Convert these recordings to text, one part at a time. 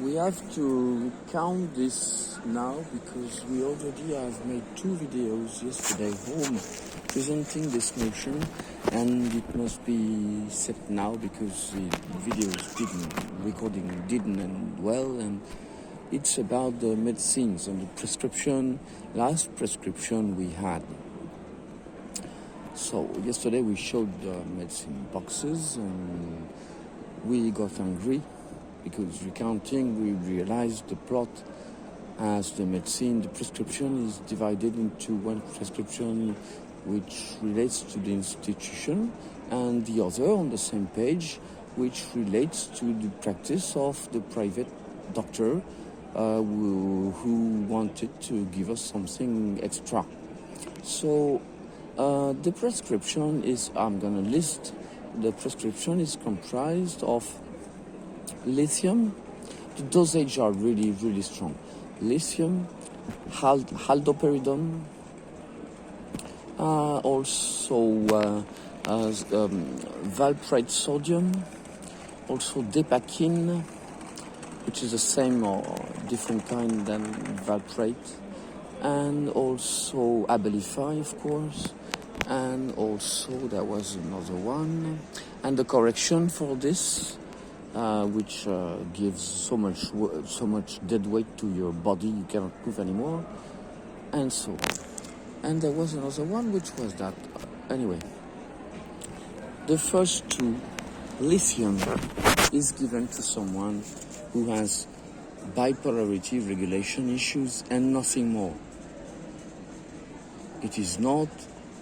We have to count this now because we already have made 2 videos yesterday home presenting this notion, and it must be set now because the recording didn't end well, and it's about the medicines and the last prescription we had. So yesterday we showed the medicine boxes and we got angry because recounting we realized the plot as the prescription is divided into one prescription which relates to the institution and the other on the same page which relates to the practice of the private doctor who wanted to give us something extra. So the prescription is, I'm going to list, the prescription is comprised of lithium. The dosage are really, really strong. Lithium, haloperidol, also valproate sodium, also depakine, which is the same or different kind than valproate, and also Abilify, of course, and also there was another one, and the correction for this, which gives so much dead weight to your body you cannot move anymore, and so on. And there was another one, which was that. Anyway, the first 2, lithium, is given to someone who has bipolarity regulation issues and nothing more. It is not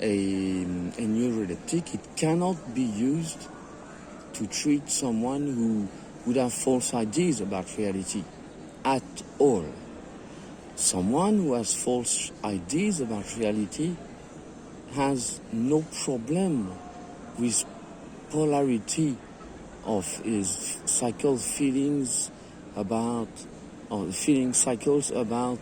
a neuroleptic. It cannot be used to treat someone who would have false ideas about reality at all. Someone who has false ideas about reality has no problem with polarity of his feelings cycles about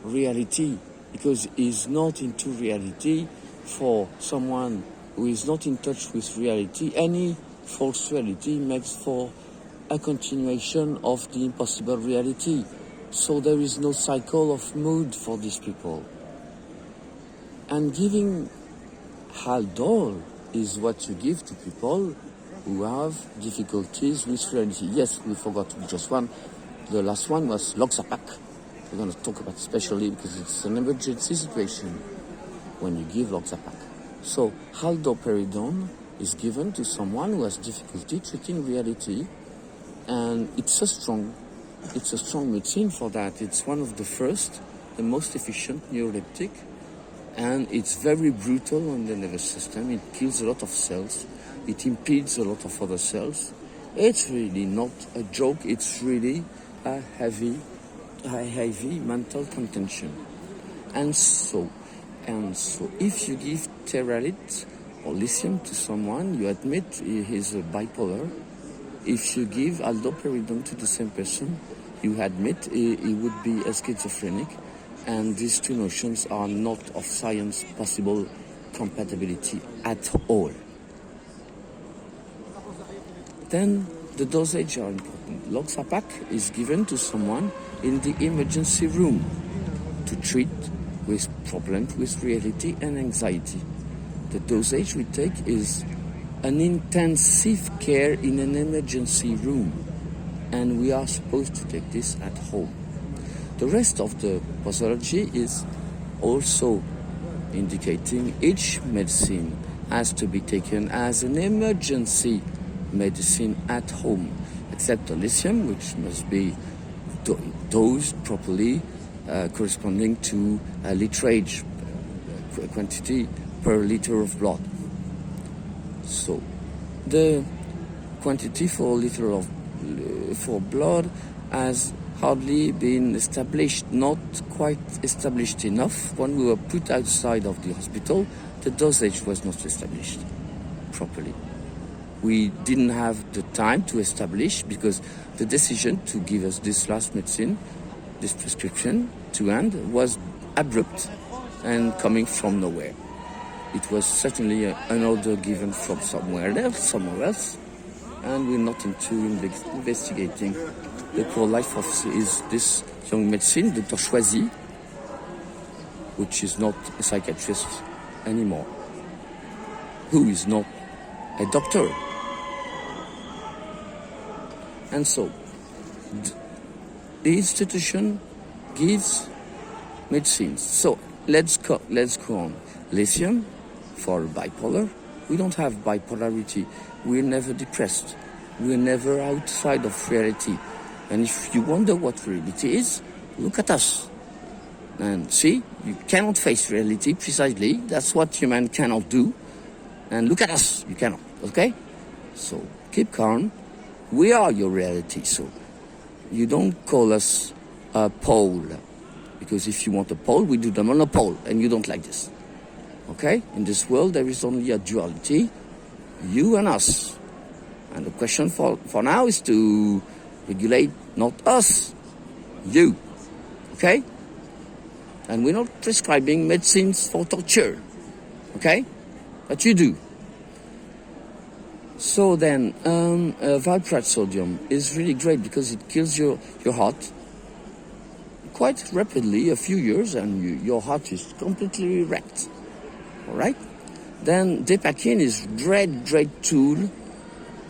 reality, because he's not into reality. For someone who is not in touch with reality, any false reality makes for a continuation of the impossible reality. So there is no cycle of mood for these people. And giving Haldol is what you give to people who have difficulties with reality. Yes, we forgot just one. The last one was Loxapac. We're going to talk about especially because it's an emergency situation when you give Loxapac. So haloperidol is given to someone who has difficulty treating reality, and it's a strong medicine for that. It's one of the most efficient neuroleptic, and it's very brutal on the nervous system. It kills a lot of cells. It impedes a lot of other cells. It's really not a joke. It's really a heavy mental contention. And so if you give Teralit or lithium to someone, you admit he is bipolar. If you give aldoperidol to the same person, you admit he would be a schizophrenic. And these 2 notions are not of science possible compatibility at all. Then the dosage are important. Loxapac is given to someone in the emergency room to treat with problems with reality and anxiety. The dosage we take is an intensive care in an emergency room, and we are supposed to take this at home. The rest of the posology is also indicating each medicine has to be taken as an emergency medicine at home, except the lithium, which must be dosed properly, corresponding to a literage quantity per liter of blood. So the quantity for liter for blood has hardly been established, not quite established enough. When we were put outside of the hospital, the dosage was not established properly. We didn't have the time to establish, because the decision to give us this last medicine, this prescription to hand, was abrupt and coming from nowhere. It was certainly an order given from somewhere else, and we're not into investigating the core life of is this young medicine, Dr. Choisy, which is not a psychiatrist anymore, who is not a doctor. And so, the institution gives medicines. So, let's go on. Lithium for bipolar. We don't have bipolarity. We're never depressed. We're never outside of reality. And if you wonder what reality is, look at us. And see, you cannot face reality precisely. That's what human cannot do. And look at us, you cannot, okay? So keep calm. We are your reality, so you don't call us a pole. Because if you want a pole, we do them on a pole, and you don't like this. Okay? In this world, there is only a duality, you and us. And the question for now is to regulate not us, you. Okay? And we're not prescribing medicines for torture. Okay? But you do. So then, valproate sodium is really great because it kills your heart quite rapidly, a few years, and your heart is completely wrecked. All right? Then Depakine is great tool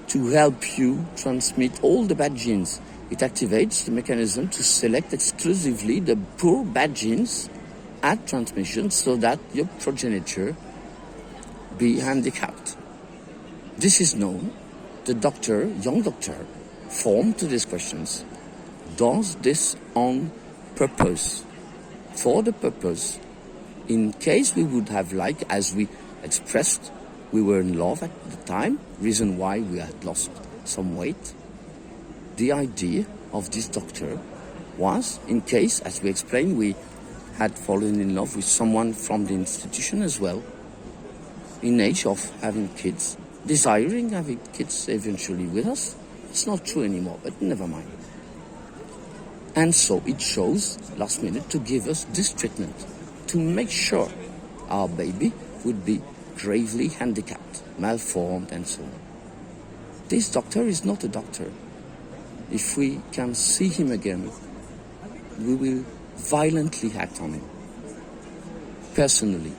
to help you transmit all the bad genes. It activates the mechanism to select exclusively the poor bad genes at transmission so that your progenitor be handicapped. This is known. The doctor, young doctor, formed to these questions, does this on purpose, for the purpose, in case we would have liked, as we expressed, we were in love at the time, reason why we had lost some weight. The idea of this doctor was, in case, as we explained, we had fallen in love with someone from the institution as well, in age of having kids, desiring having kids eventually with us. It's not true anymore, but never mind. And so it chose, last minute, to give us this treatment, to make sure our baby would be gravely handicapped, malformed, and so on. This doctor is not a doctor. If we can see him again, we will violently act on him. Personally,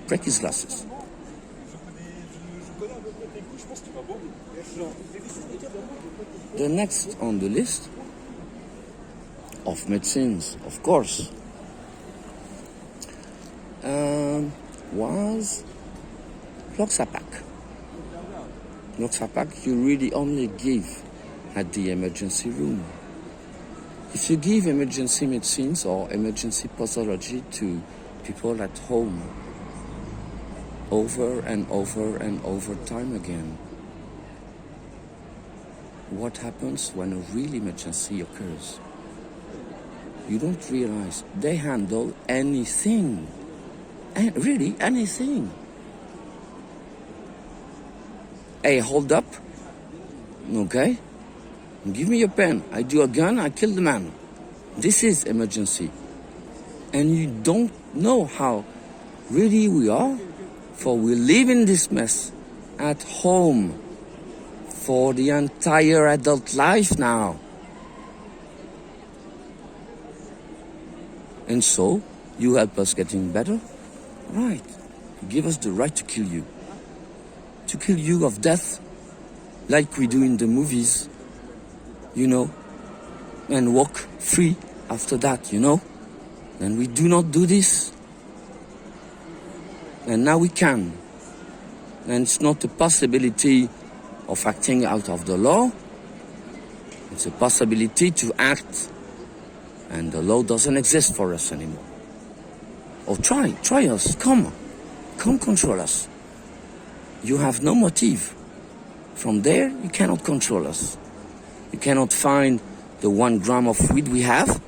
break his glasses. The next on the list of medicines, of course, was Loxapac. Loxapac you really only give at the emergency room. If you give emergency medicines or emergency pathology to people at home, over and over time again, what happens when a real emergency occurs? You don't realize they handle anything, and really anything. Hey, hold up, okay? Give me your pen. I do a gun, I kill the man. This is emergency. And you don't know how ready we are, for we live in this mess at home for the entire adult life now. And so, you help us getting better? Right. You give us the right to kill you. To kill you of death, like we do in the movies, you know, and walk free after that, you know. And we do not do this. And now we can. And it's not a possibility of acting out of the law. It's a possibility to act. And the law doesn't exist for us anymore. Oh, try us, come control us. You have no motive. From there, you cannot control us. You cannot find the 1 gram of weed we have.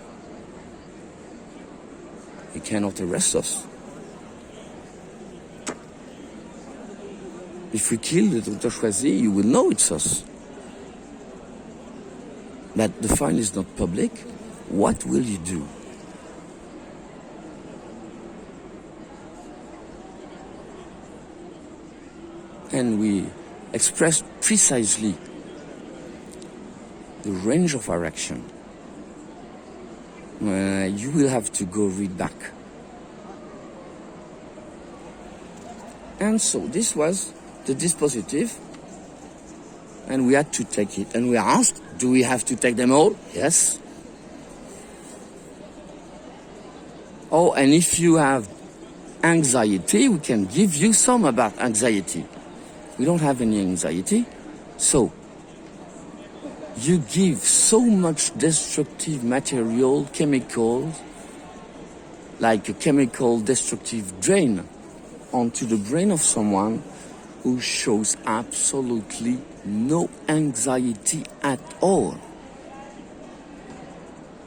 You cannot arrest us. If we kill the Dr. Choisy, you will know it's us. But the file is not public. What will you do? And we expressed precisely the range of our action. You will have to go read back. And so this was the dispositive, and we had to take it. And we asked, do we have to take them all? Yes. Oh, and if you have anxiety, we can give you some about anxiety. We don't have any anxiety, so you give so much destructive material, chemicals, like a chemical destructive drain onto the brain of someone who shows absolutely no anxiety at all.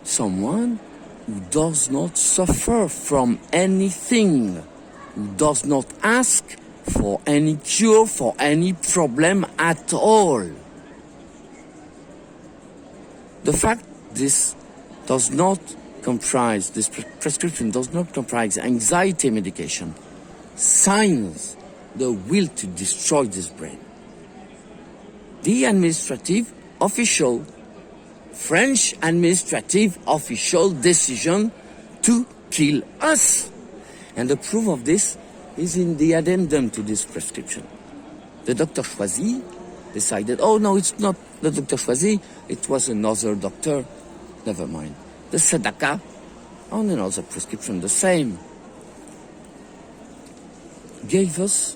Someone who does not suffer from anything, who does not ask for any cure for any problem at all. The fact this does not comprise, this prescription does not comprise anxiety medication, signs the will to destroy this brain. The administrative official, French administrative official decision to kill us. And the proof of this is in the addendum to this prescription. The Dr. Choisy decided, oh no, it's not the Dr. Choisy, it was another doctor, never mind. The Sedaka, on another prescription, the same, gave us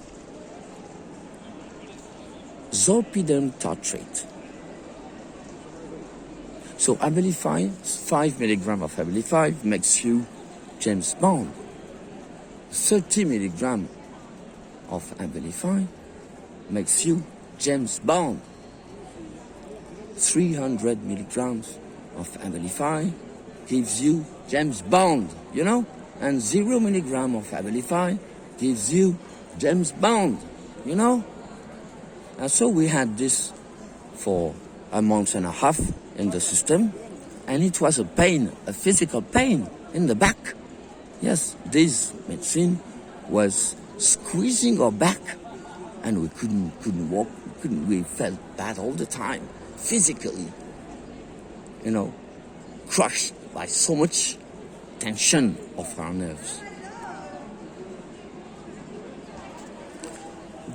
zolpidem tartrate. So Abilify, 5 milligram of Abilify makes you James Bond. 30 milligram of Abilify makes you James Bond. 300 milligrams of Abilify gives you James Bond, you know? And 0 milligram of Abilify gives you James Bond, you know? And so we had this for a month and a half in the system, and it was a pain, a physical pain in the back. Yes, this medicine was squeezing our back, and we couldn't walk, we felt bad all the time, physically, you know, crushed by so much tension of our nerves.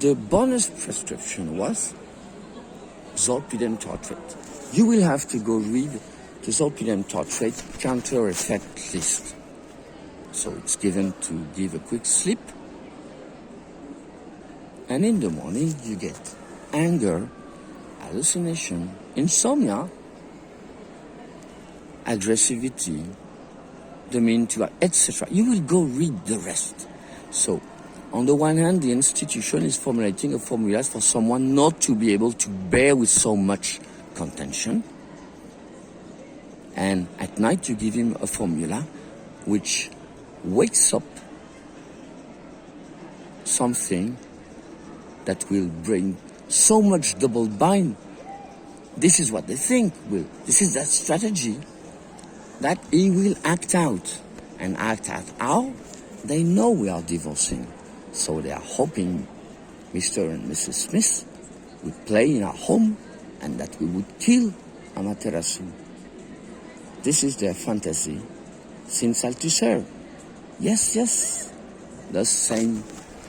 The bonus prescription was zolpidem tartrate. You will have to go read the zolpidem tartrate counter effect list. So it's given to give a quick sleep. And in the morning you get anger, hallucination, insomnia, aggressivity, dementia, etc. You will go read the rest. So on the one hand, the institution is formulating a formula for someone not to be able to bear with so much contention. And at night you give him a formula which wakes up something that will bring so much double bind. This is what they think will. This is that strategy that he will act out. And act out how? They know we are divorcing. So they are hoping Mr. and Mrs. Smith would play in our home and that we would kill Amaterasu. This is their fantasy since Althusser. Yes, the same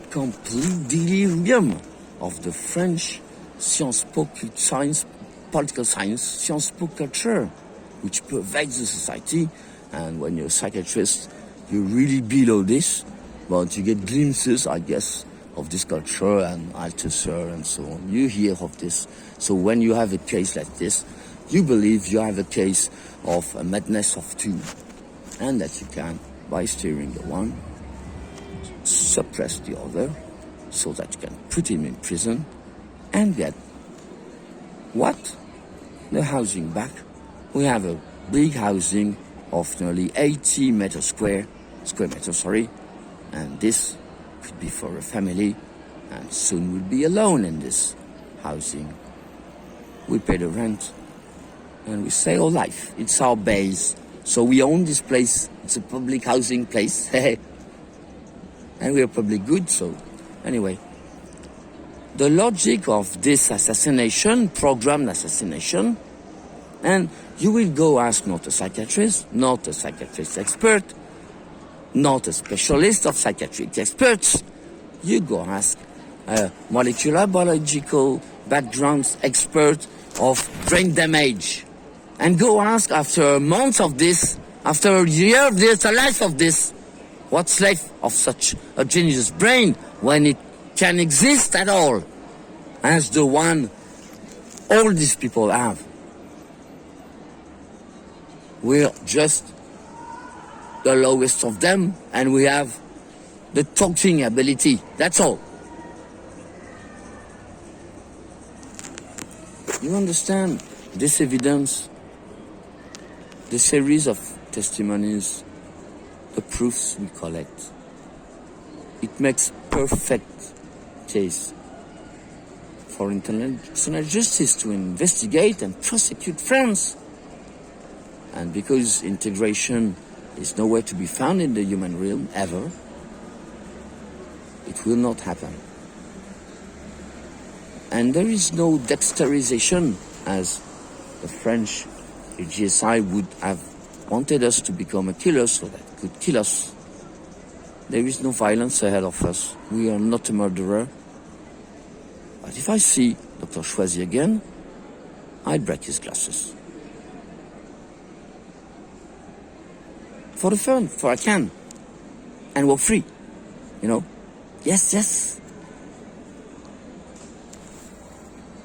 complete delirium of the French Sciences Po science, political science, Sciences Po culture, which pervades the society. And when you're a psychiatrist, you're really below this. But you get glimpses, I guess, of this culture and Althusser and so on. You hear of this. So when you have a case like this, you believe you have a case of a madness of two. And that you can, by steering the one, suppress the other, so that you can put him in prison and get what? The housing back. We have a big housing of nearly 80 square meters, and this could be for a family, and soon we'll be alone in this housing. We pay the rent, and we stay all life. It's our base. So we own this place. It's a public housing place. And we are public good, so anyway. The logic of this assassination, programmed assassination, And you will go ask not a psychiatrist, not a psychiatrist expert, not a specialist of psychiatric experts. You go ask a molecular biological background expert of brain damage. And go ask after a month of this, after a year of this, a life of this, what's left of such a genius brain when it can exist at all, as the one all these people have. We're just the lowest of them, and we have the talking ability. That's all. You understand this evidence, the series of testimonies, the proofs we collect. It makes perfect case for international justice to investigate and prosecute France. And because integration is nowhere to be found in the human realm ever, it will not happen. And there is no dexterization, as the French GSI would have wanted us to become a killer so that it could kill us. There is no violence ahead of us. We are not a murderer. But if I see Dr. Choisy again, I'd break his glasses. For the fun, for I can. And walk free. You know? Yes, yes.